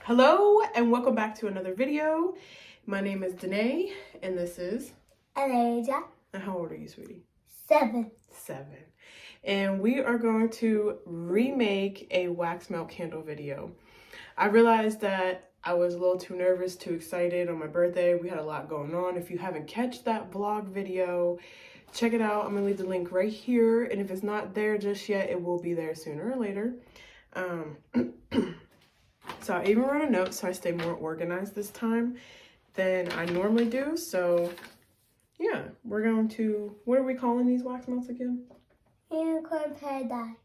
Hello and welcome back to another video. My name is Danae and this is Elijah. And how old are you, sweetie? 7. 7. And we are going to remake a wax melt candle video. I realized that I was a little too nervous, too excited on my birthday. We had a lot going on. If you haven't catched that vlog video, check it out. I'm gonna leave the link right here. And if it's not there just yet, it will be there sooner or later. So I even wrote a note so I stay more organized this time than I normally do. So yeah, we're going to, what are we calling these wax melts again? Unicorn Paradise.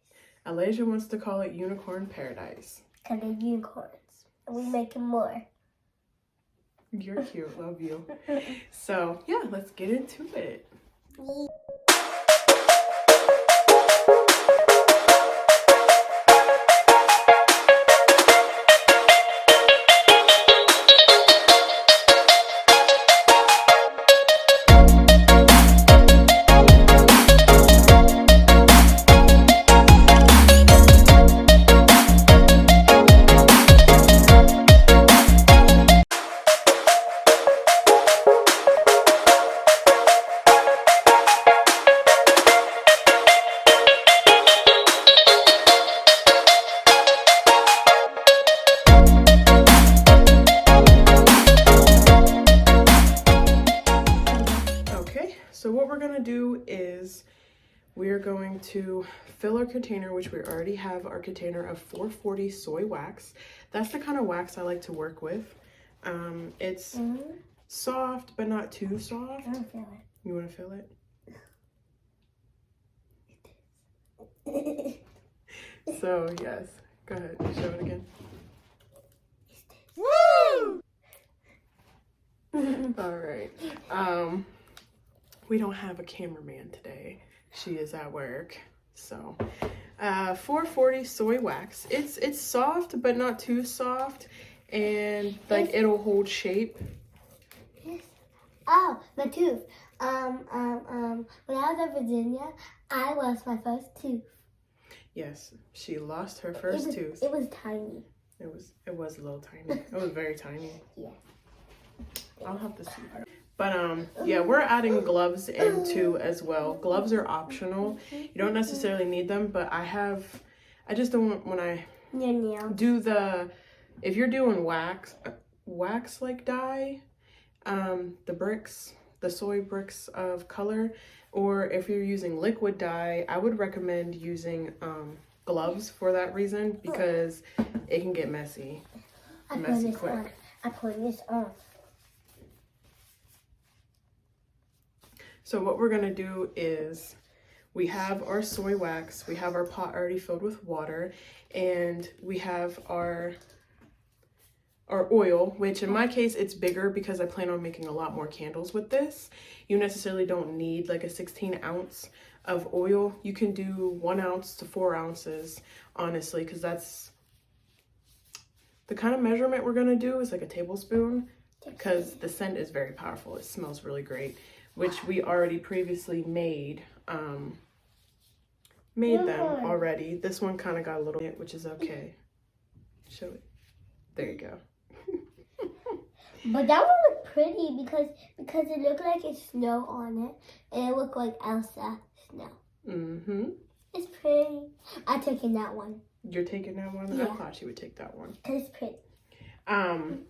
Alasia wants to call it Unicorn Paradise. Because they're unicorns. And we make them more. You're cute, love you. So yeah, let's get into it. So what we're gonna do is we're going to fill our container, which we already have our container of 440 soy wax. That's the kind of wax I like to work with. It's soft, but not too soft. I don't feel it. You wanna feel it? So yes, go ahead, show it again. Woo! All right. We don't have a cameraman today. She is at work. So 440 soy wax. It's soft but not too soft, and like it'll hold shape. Yes. Oh, my tooth. When I was in Virginia, I lost my first tooth. Yes, she lost her first tooth. It was tiny. It was a little tiny. It was very tiny. Yeah. I'll have to see her. But yeah, we're adding gloves in too as well. Gloves are optional. You don't necessarily need them, but I just don't want, when I do if you're doing wax like dye, the soy bricks of color, or if you're using liquid dye, I would recommend using gloves for that reason, because it can get messy quick. I put this on. So what we're gonna do is we have our soy wax, we have our pot already filled with water, and we have our oil, which in my case, it's bigger because I plan on making a lot more candles with this. You necessarily don't need like a 16 ounce of oil. You can do 1 ounce to 4 ounces, honestly, because that's the kind of measurement we're gonna do is like a tablespoon, because the scent is very powerful. It smells really great, which we already previously made them already. This one kind of got a little bit, which is okay. Show it. There you go. But that one looked pretty because it looked like it's snow on it, and it looked like Elsa snow. It's pretty. I'm taking that one. You're taking that one? Yeah. I thought you would take that one. It's pretty.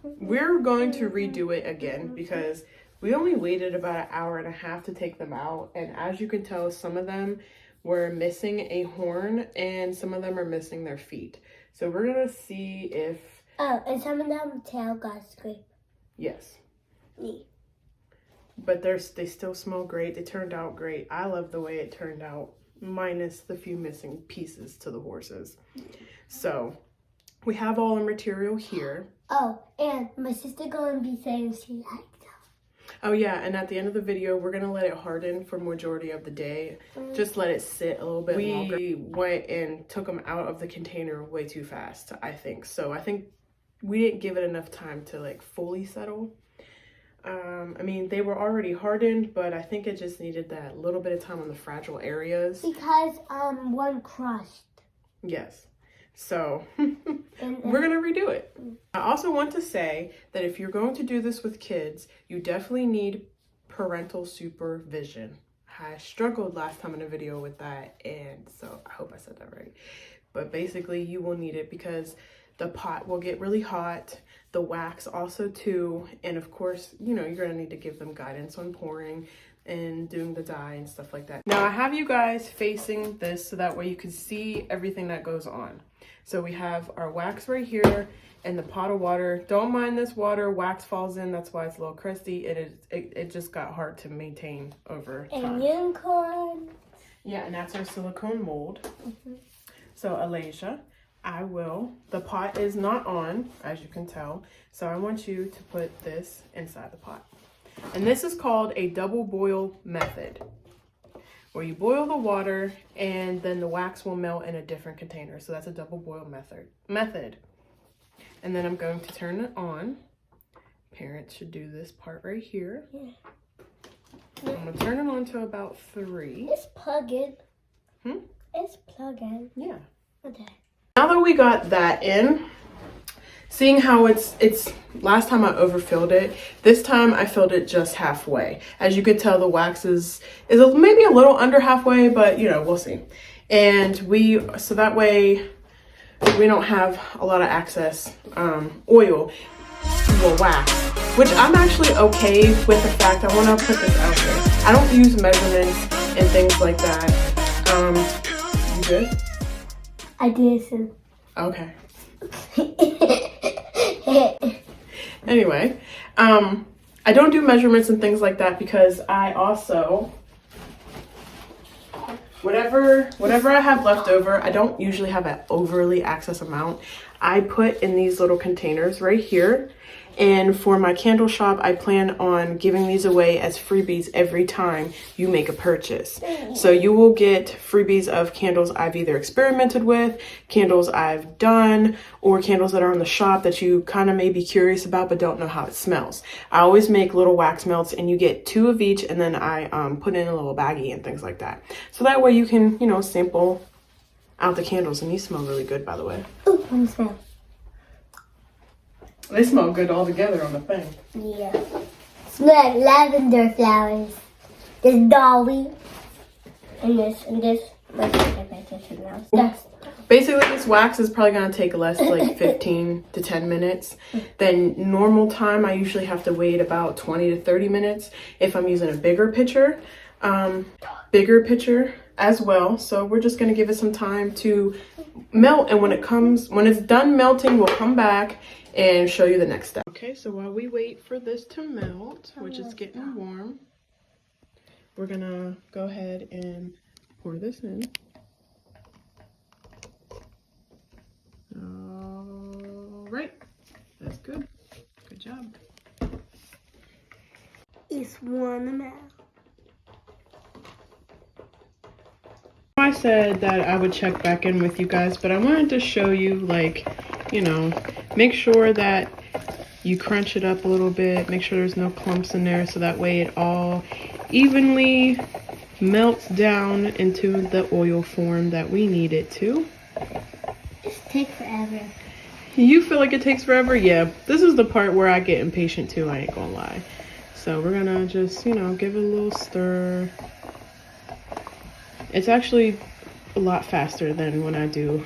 We're going to redo it again because we only waited about an hour and a half to take them out, and as you can tell, some of them were missing a horn and some of them are missing their feet. So we're gonna see if... Oh, and some of them tail got scraped. Yes. Me. But they still smell great. They turned out great. I love the way it turned out, minus the few missing pieces to the horses. So we have all the material here. Oh, and my sister gonna be saying she liked them. Oh yeah, and at the end of the video, we're gonna let it harden for majority of the day. Just let it sit a little bit longer. We went and took them out of the container way too fast, I think. So I think we didn't give it enough time to like fully settle. I mean, they were already hardened, but I think it just needed that little bit of time on the fragile areas. Because one crushed. Yes. So we're gonna redo it. I also want to say that if you're going to do this with kids, you definitely need parental supervision. I struggled last time in a video with that, and so I hope I said that right. But basically you will need it because the pot will get really hot, the wax also too, and of course, you know, you're gonna need to give them guidance on pouring and doing the dye and stuff like that. Now I have you guys facing this so that way you can see everything that goes on. So we have our wax right here and the pot of water. Don't mind this water, wax falls in, that's why it's a little crusty. It just got hard to maintain over time. And unicorn. Yeah, and that's our silicone mold. So Alasia, the pot is not on, as you can tell. So I want you to put this inside the pot. And this is called a double boil method, where you boil the water and then the wax will melt in a different container. So that's a double boil method. And then I'm going to turn it on. Parents should do this part right here. Yeah. I'm gonna turn it on to about 3. It's plug-in. It's plug-in. Yeah. Okay. Now that we got that in, seeing how it's last time I overfilled it, this time I filled it just halfway. As you could tell, the wax is maybe a little under halfway, but you know, we'll see. And so that way we don't have a lot of excess oil or wax, which I'm actually okay with the fact. I want to put this out there. I don't use measurements and things like that. You good? I did so. Okay. Anyway, I don't do measurements and things like that because I also, whatever I have left over, I don't usually have an overly excess amount. I put in these little containers right here. And for my candle shop, I plan on giving these away as freebies every time you make a purchase. So you will get freebies of candles I've either experimented with, candles I've done, or candles that are in the shop that you kind of may be curious about but don't know how it smells. I always make little wax melts and you get 2 of each, and then I put in a little baggie and things like that. So that way you can, you know, sample out the candles, and these smell really good, by the way. Ooh, let me smell. They smell good all together on the thing. Yeah. Smell like lavender flowers. This dolly. And this. Basically, this wax is probably going to take less, like 15 to 10 minutes. Then normal time, I usually have to wait about 20 to 30 minutes if I'm using a bigger pitcher. Bigger pitcher as well. So we're just going to give it some time to melt. And when it's done melting, we'll come back and show you the next step. Okay, so while we wait for this to melt, which is getting warm, we're gonna go ahead and pour this in. All right, that's good. Good job. It's warm now. I said that I would check back in with you guys, but I wanted to show you, like, you know, make sure that you crunch it up a little bit, make sure there's no clumps in there, so that way it all evenly melts down into the oil form that we need it to. It takes forever. You feel like it takes forever? Yeah, this is the part where I get impatient too, I ain't gonna lie. So we're gonna just, you know, give it a little stir. It's actually a lot faster than when I do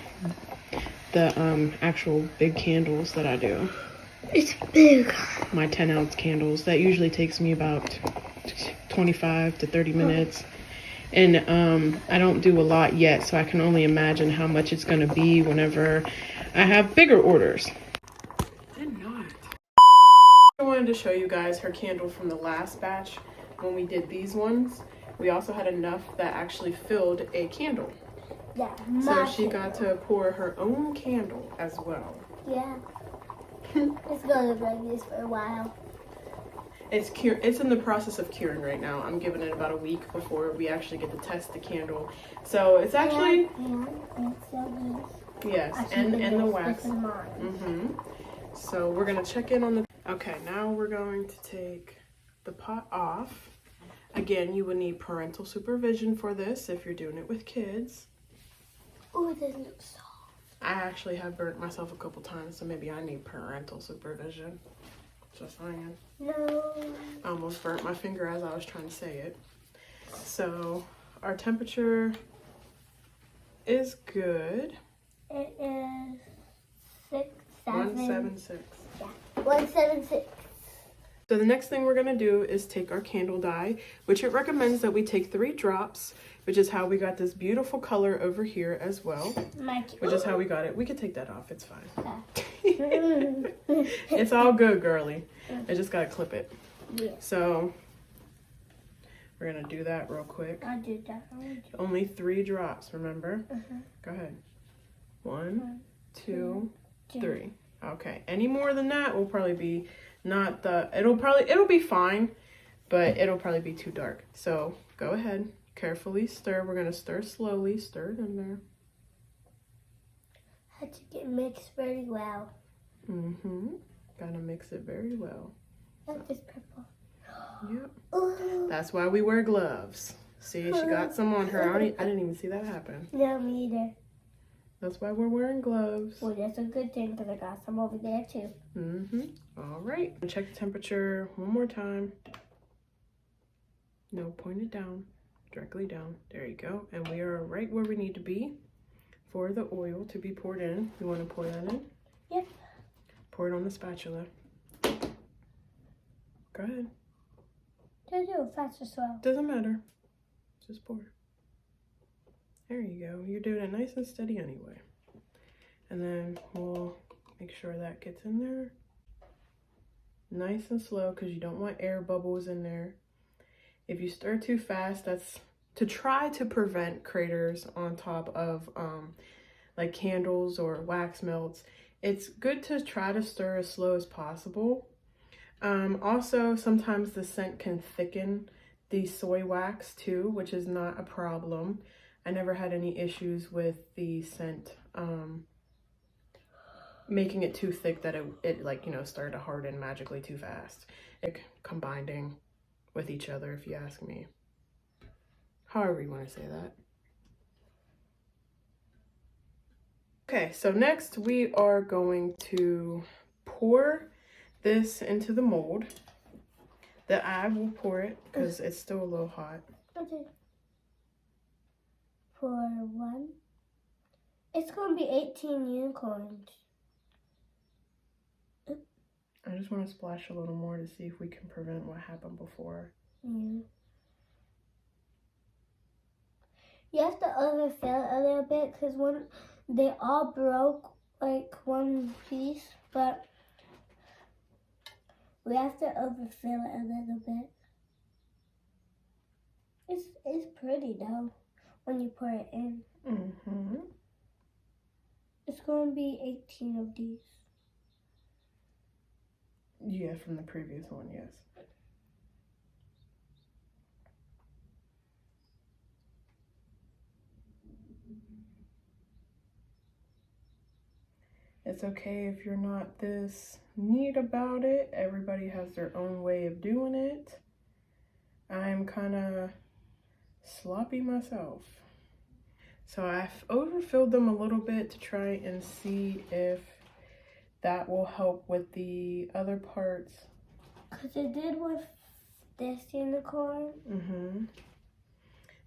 the actual big candles that I do. It's big. My 10-ounce candles. That usually takes me about 25 to 30 minutes. And I don't do a lot yet, so I can only imagine how much it's going to be whenever I have bigger orders. I wanted to show you guys her candle from the last batch when we did these ones. We also had enough that actually filled a candle. Yeah. So she got to pour her own candle as well. Yeah. It's gonna look like this for a while. It's in the process of curing right now. I'm giving it about a week before we actually get to test the candle. So it's actually yes, and the wax. So we're gonna check in on the. Okay, now we're going to take the pot off. Again, you would need parental supervision for this if you're doing it with kids. Oh, it doesn't look soft. I actually have burnt myself a couple times, so maybe I need parental supervision. Just saying. No. I almost burnt my finger as I was trying to say it. So our temperature is good. It is 176. Yeah, 176. So the next thing we're gonna do is take our candle dye, which it recommends that we take 3 drops, which is how we got this beautiful color over here as well. Which is how we got it. We could take that off, it's fine. It's all good, girly. I just gotta clip it. Yeah. So we're gonna do that real quick. I'll do that. Only 3 drops, remember? Go ahead. 1, 2, 3. Okay. Any more than that will probably be not the, it'll be fine, but it'll probably be too dark. So go ahead, carefully stir. We're gonna stir slowly, stir it in there. Had to get mixed very well. Gotta mix it very well. Like this purple. Yep. Ooh. That's why we wear gloves. See, she got some on her. I didn't even see that happen. No, me either. That's why we're wearing gloves. Well, that's a good thing because I got some over there too. All right. Check the temperature one more time. No, point it down. Directly down. There you go. And we are right where we need to be for the oil to be poured in. You want to pour that in? Yep. Pour it on the spatula. Go ahead. Do it fast or slow? Doesn't matter. Just pour. There you go. You're doing it nice and steady anyway. And then we'll make sure that gets in there. Nice and slow because you don't want air bubbles in there. If you stir too fast, that's to try to prevent craters on top of like candles or wax melts. It's good to try to stir as slow as possible. Also, sometimes the scent can thicken the soy wax too, which is not a problem. I never had any issues with the scent making it too thick that it like, you know, started to harden magically too fast. It combining with each other, if you ask me. However you want to say that. Okay, so next we are going to pour this into the mold. I will pour it because it's still a little hot. Okay. For 1. It's going to be 18 unicorns. I just want to splash a little more to see if we can prevent what happened before. Yeah. You have to overfill a little bit because when they all broke like one piece, but we have to overfill it a little bit. It's pretty though when you pour it in. It's going to be 18 of these. Yeah, from the previous one, yes. It's okay if you're not this neat about it. Everybody has their own way of doing it. I'm kind of sloppy myself. So I've overfilled them a little bit to try and see if that will help with the other parts. Because it did with this unicorn.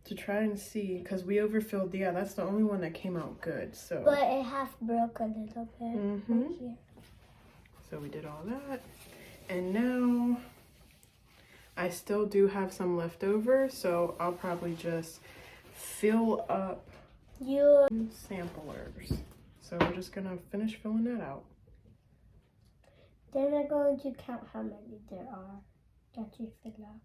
To try and see, because we overfilled, yeah, that's the only one that came out good, so. But it half broke a little bit right here. So we did all that. And now I still do have some left over, so I'll probably just fill up Your samplers. So we're just gonna finish filling that out. Then I'm going to count how many there are that you fill out.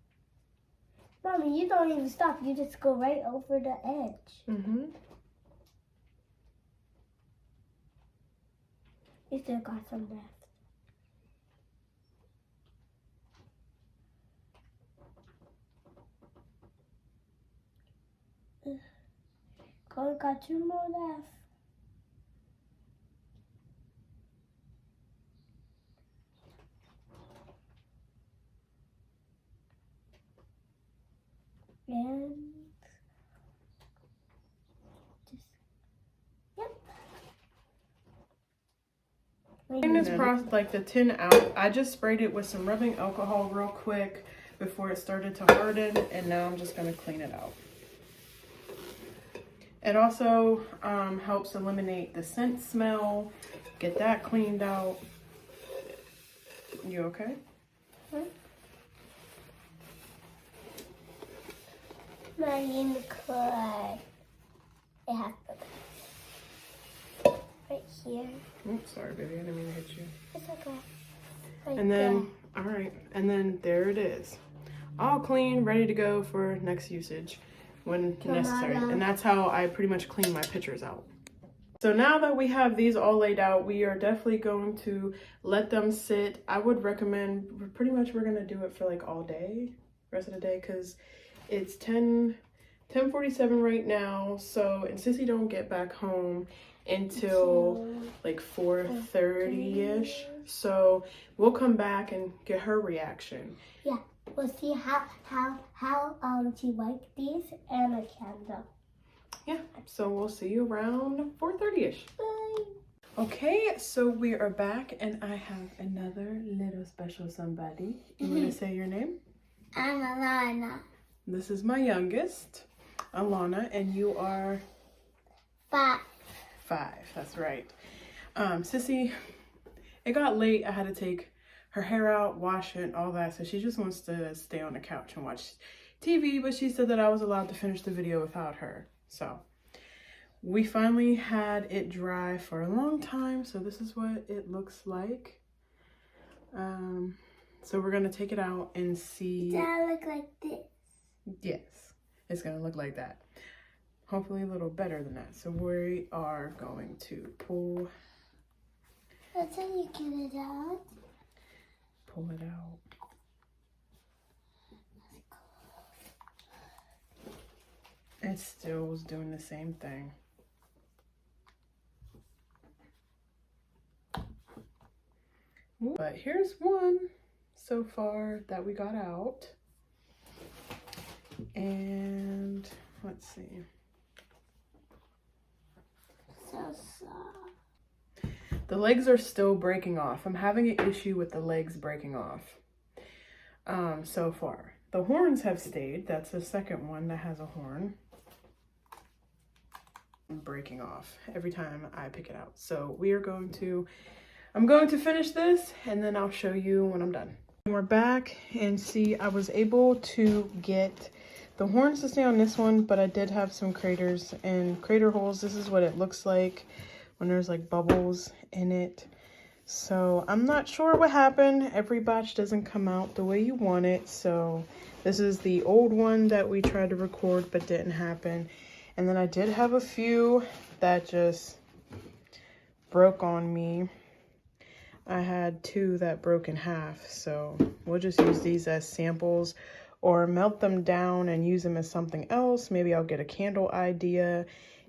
Mommy, you don't even stop. You just go right over the edge. You still got some left. Got 2 more left. And just, yep. In this process, like the tin out, I just sprayed it with some rubbing alcohol real quick before it started to harden, and now I'm just gonna clean it out. It also helps eliminate the scent smell, get that cleaned out. You okay? My unicorn. It has to right here. Oops, sorry, baby. I didn't mean to hit you. It's okay. Right And then, all right, and then there it is. All clean, ready to go for next usage when necessary. And that's how I pretty much clean my pictures out. So now that we have these all laid out, we are definitely going to let them sit. I would recommend, pretty much we're gonna do it for like all day, rest of the day, because it's 10:47 right now. So, and Sissy don't get back home until like 4:30-ish. So we'll come back and get her reaction. Yeah, we'll see how she likes these and a candle. Yeah, so we'll see you around 4:30-ish. Bye. Okay, so we are back and I have another little special somebody. You want to say your name? I'm Alana. This is my youngest, Alana, and you are 5. 5. That's right. Sissy, it got late. I had to take her hair out, wash it, all that. So she just wants to stay on the couch and watch TV, but she said that I was allowed to finish the video without her. So we finally had it dry for a long time. So this is what it looks like. So we're going to take it out and see. Does that look like this? Yes, it's going to look like that. Hopefully a little better than that. So we are going to pull. That's how you get it out. Pull it out. It still was doing the same thing. But here's one so far that we got out. And let's see. So soft. The legs are still breaking off. I'm having an issue with the legs breaking off so far. The horns have stayed. That's the second one that has a horn. Breaking off every time I pick it out. So we are going to, I'm going to finish this and then I'll show you when I'm done. We're back and see, I was able to get the horns to stay on this one, but I did have some craters and crater holes. This is what it looks like when there's like bubbles in it. So I'm not sure what happened. Every batch doesn't come out the way you want it. So this is the old one that we tried to record but didn't happen. And then I did have a few that just broke on me. I had 2 that broke in half. So we'll just use these as samples or melt them down and use them as something else. Maybe I'll get a candle idea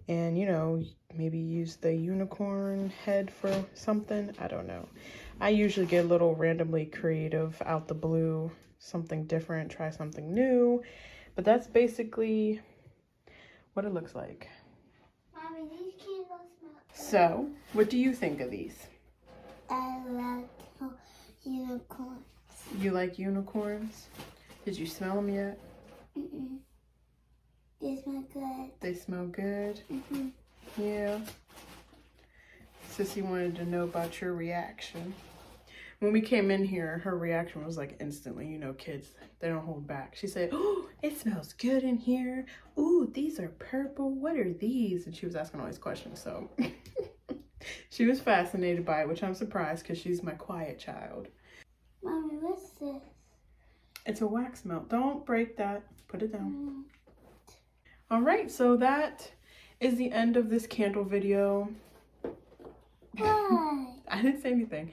and, you know, maybe use the unicorn head for something. I don't know. I usually get a little randomly creative out the blue, something different, try something new. But that's basically what it looks like. Mommy, these candles smell good. So, what do you think of these? I love unicorns. You like unicorns? Did you smell them yet? Mm-mm. They smell good. They smell good? Mm-hmm. Yeah. Sissy wanted to know about your reaction. When we came in here, her reaction was like instantly, you know, kids, they don't hold back. She said, "Oh, it smells good in here. Ooh, these are purple. What are these?" And she was asking all these questions. So she was fascinated by it, which I'm surprised because she's my quiet child. Mommy, what's this? It's a wax melt. Don't break that. Put it down. All right, so that is the end of this candle video. Why? I didn't say anything.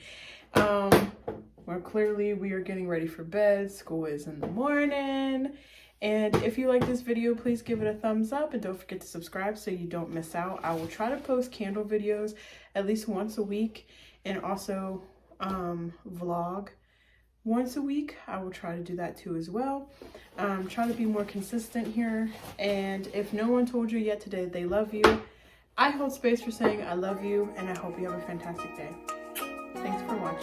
Well, clearly we are getting ready for bed. School is in the morning. And if you like this video, please give it a thumbs up and don't forget to subscribe so you don't miss out. I will try to post candle videos at least once a week and also vlog once a week. I will try to do that too as well. Try to be more consistent here. And if no one told you yet today they love you, I hold space for saying I love you and I hope you have a fantastic day.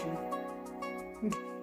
watching.